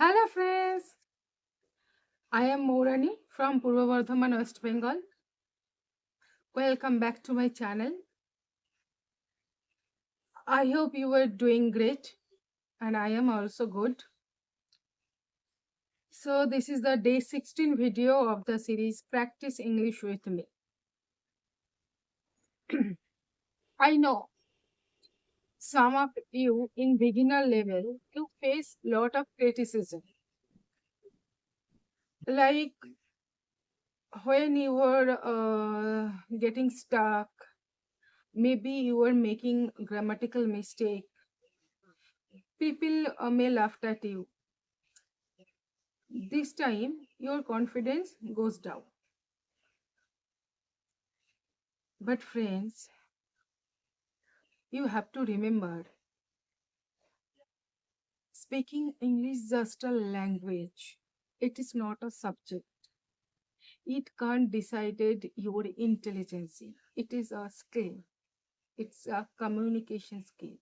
Hello friends, I am Mourani from Purva Bardhaman, West Bengal. Welcome back to my channel. I hope you are doing great and I am also good. So this is the day 16 video of the series Practice English with me. I know some of you in beginner level you face lot of criticism. Like when you were getting stuck, maybe you were making grammatical mistake. People may laugh at you. This time, your confidence goes down. But, friends, you have to remember speaking English is just a language, it is not a subject. It can't decide your intelligence. It is a skill, it's a communication skill.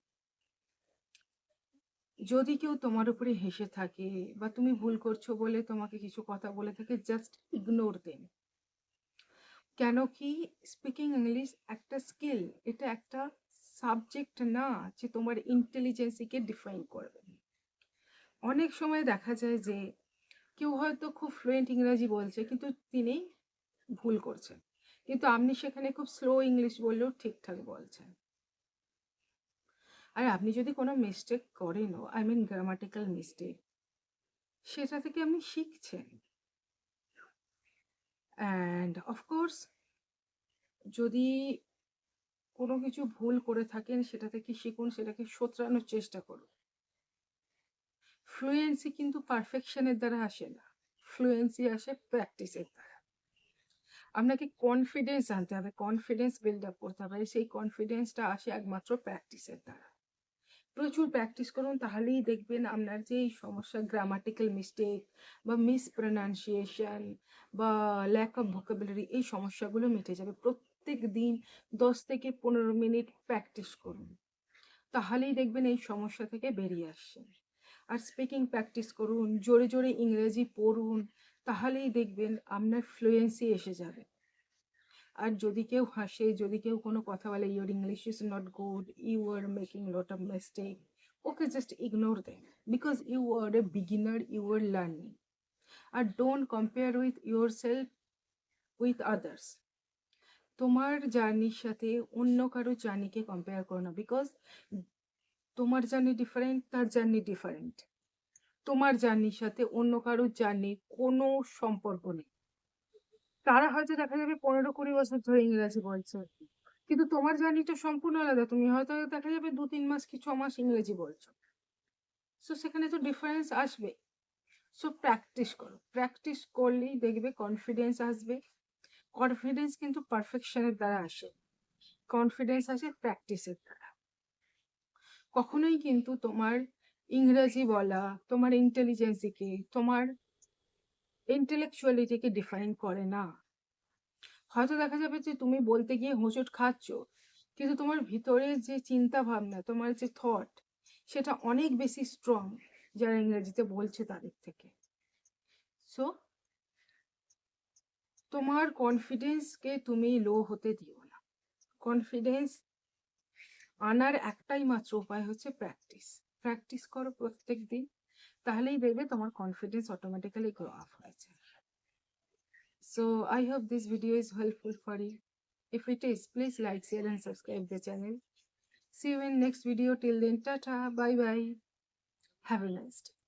যদি কেউ তোমার উপরে হেসে থাকে বা তুমি ভুল করছো বলে তোমাকে কিছু কথা বলে থাকে, জাস্ট ইগনোর দেম। কেন কি স্পিকিং ইংলিশ একটা স্কিল, এটা একটা সাবজেক্ট না যে তোমার ইন্টেলিজেন্সিকে ডিফাইন করবে। অনেক সময় দেখা যায় যে কেউ হয়তো খুব ফ্লুয়েন্ট ইংরাজি বলছে কিন্তু তিনি ভুল করছেন, কিন্তু আপনি সেখানে খুব স্লো ইংলিশ বললেও ঠিকঠাক বলছেন। আর আপনি যদি কোনো মিস্টেক করেনও, আই মিন গ্রামাটিক্যাল মিস্টেক, সেটা থেকে আপনি শিখছেন। অ্যান্ড অফকোর্স যদি কোনো কিছু ভুল করে থাকেন সেটা থেকে শিখুন, সেটাকে শোধরানোর চেষ্টা করুন। ফ্লুয়েন্সি কিন্তু পারফেকশনের দ্বারা আসে না, ফ্লুয়েন্সি আসে প্র্যাকটিসের দ্বারা। আপনাকে কনফিডেন্স আনতে হবে, কনফিডেন্স বিল্ড আপ করতে হবে। সেই কনফিডেন্সটা আসে একমাত্র প্র্যাকটিসের দ্বারা। প্রচুর প্র্যাকটিস করুন, তাহলেই দেখবেন আপনার যে এই সমস্যা, গ্রামাটিক্যাল মিস্টেক বা মিসপ্রোনাউন্সিয়েশন বা ল্যাক অফ ভোকাবুলারি, এই সমস্যাগুলো মিটে যাবে। প্রত্যেক দিন 10 থেকে 15 মিনিট প্র্যাকটিস করুন, তাহলেই দেখবেন এই সমস্যা থেকে বেরিয়ে আসছেন। আর স্পিকিং প্র্যাকটিস করুন, জোরে জোরে ইংরেজি পড়ুন, তাহলেই দেখবেন আপনার ফ্লুয়েন্সি এসে যাবে। আর যদি কেউ হাসে, যদি কেউ কোনো কথা বলে, your English is not good, you are making lot of mistake, okay just ignore them, because you are a beginner, you are learning. আর don't compare with yourself with others. তোমার জার্নির সাথে অন্য কারো জার্নিকে কম্পেয়ার করো না, because তোমার journey different, তার জার্নি ডিফারেন্ট। তোমার জার্নির সাথে অন্য কারোর জার্নির কোনো সম্পর্ক নেই। তারা হয়তো দেখা যাবে 15-20 বছর ধরে ইংরেজি বলছে, কিন্তু তোমার জার্নিটা সম্পূর্ণ আলাদা। তুমি হয়তো দেখা যাবে 2-3 মাস কি 6 মাস ইংরেজি বলছো, সো সেখানে তো ডিফারেন্স আসবে। সো প্র্যাকটিস করো, প্র্যাকটিস করলেই দেখবে কনফিডেন্স আসবে। কনফিডেন্স কিন্তু পারফেকশনের দ্বারা আসে, কনফিডেন্স আসে প্র্যাকটিসের দ্বারা। কখনোই কিন্তু তোমার ইংরেজি বলা তোমার ইন্টেলিজেন্সিকে, তোমার ইন্টেলেকচুয়ালিটিকে ডিফাইন করে না। হয়তো দেখা যাবে যে তুমি বলতে গিয়ে হোঁচট খাচ্ছ, কিন্তু তোমার ভিতরে যে চিন্তা ভাবনা, তোমার যে থট, সেটা অনেক বেশি স্ট্রং যারা ইংরেজিতে বলছে তাদের থেকে। সো তোমার কনফিডেন্সকে তুমি লো হতে দিও না। কনফিডেন্স আনার একটাই মাত্র উপায় হচ্ছে প্র্যাকটিস। প্র্যাকটিস করো প্রত্যেক দিন, তাহলেই দেখবে তোমার কনফিডেন্স অটোমেটিক্যালি গ্রো আপ হয়েছে। So I hope this video is helpful for you. If it is, please like, share and subscribe the channel. See you in next video. Till then, tata, bye bye. Have a nice day.